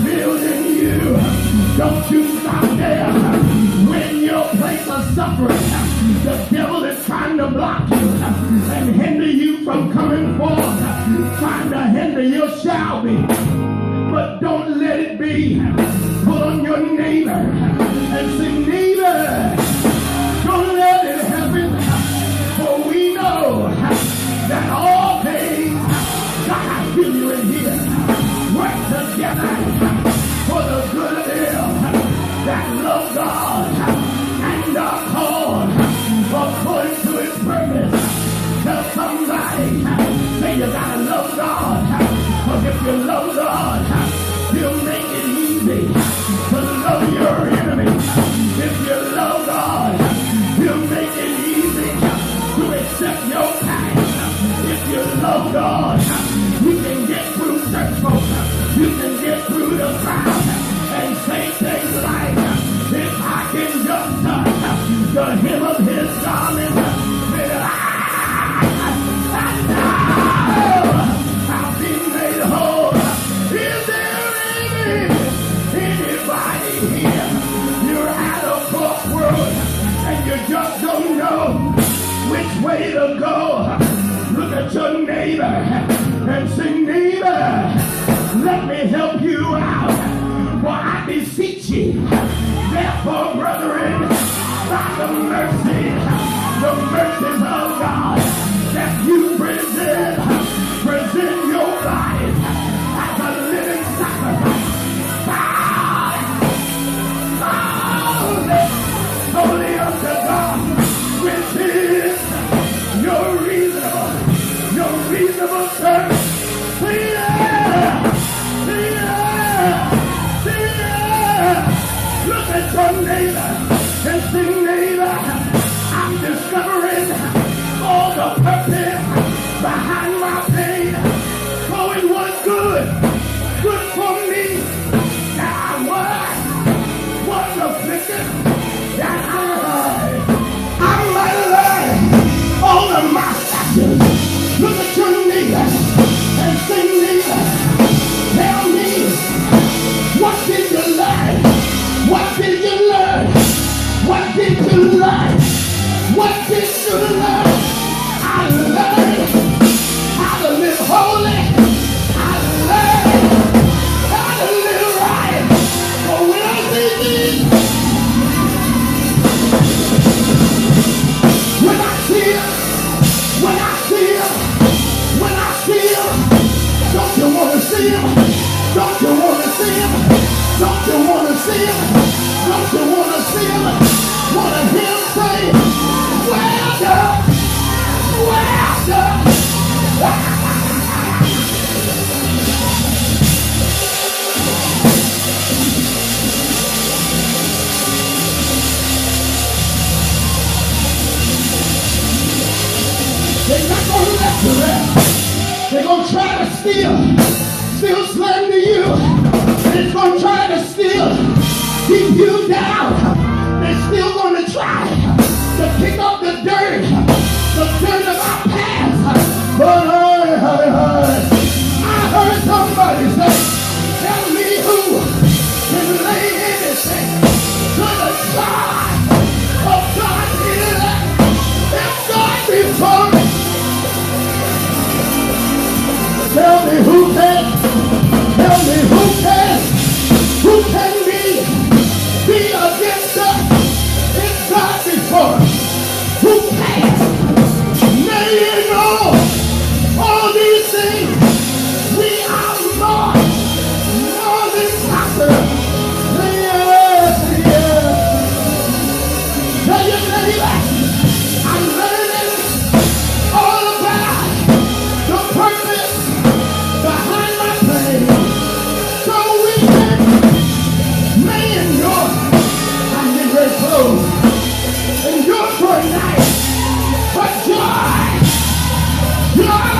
building you. Don't you stop there. When your place of suffering, the devil is trying to block you and hinder you from coming forth, trying to hinder your shouting. But don't let it be. Pull on your neighbor and say, neighbor, don't let it happen. For we know that all things, God, I feel you in here, work together for the good of them that love God and are called according to his purpose. Tell somebody, say you gotta love God. Because if you love God, he'll make it easy to love your enemy. If you love God, he'll make it easy to accept your pain. If you love God, you can get through church folk. You can get through the crowd and say things like, if I can just touch the hem of his garment, then I know I'll be made whole. Is there anybody here? You're out of God's world and you just don't know which way to go. Look at your neighbor and say, neighbor, let me help you out. For I beseech you, therefore, brethren, by the mercies of God, that you present your bodies as a living sacrifice, holy unto God, which is your reasonable service. Look at your neighbor and say, neighbor, I'm discovering all the purpose behind my pain. Oh, it was good for me that I was afflicted, that I might learn all of my statutes. Look at your neighbor and say, neighbor, tell me, what did you learn? What did you learn? What did you learn? What did you learn? I learned how to live holy. I learned how to live right. But when I see these, when I see him, don't you want to see him? Don't you want to see him? Don't you want to see him? Don't you want to see him? Want to hear him say, well done, well done. They're not going to let you rest. They're going to try to still slander you. It's going to try to still keep you down. They're still going to try to pick up the dirt of our past. But I heard somebody say, tell me who can lay anything to the side of God's elect. If God be for me, tell me who can. Tell me who can be against us if God be for us? Who can? Nay, you know all these things, we are more than conquerors. Yes. Tell your neighbor, I'm learning all about the purpose behind my pain. So we can may endure. I'm getting ready to close. Endure for a night. But joy. Joy.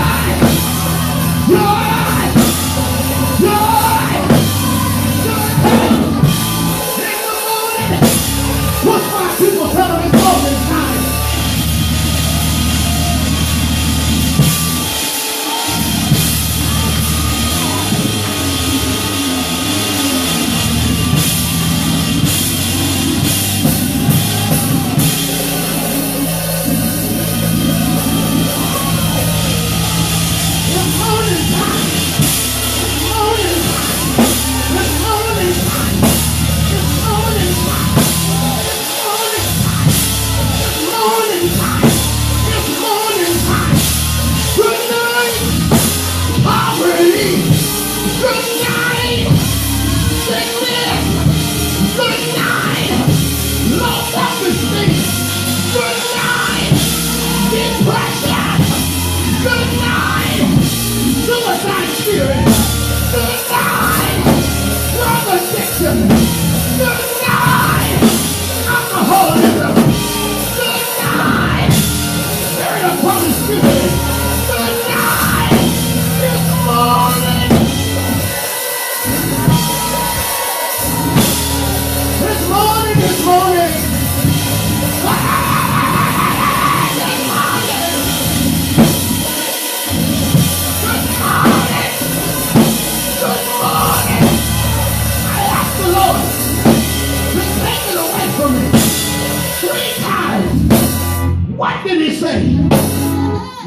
What did he say?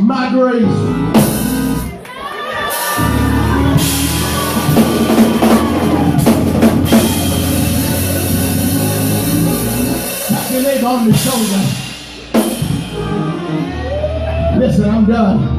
My grace. Tap your leg on the shoulder. Listen, I'm done.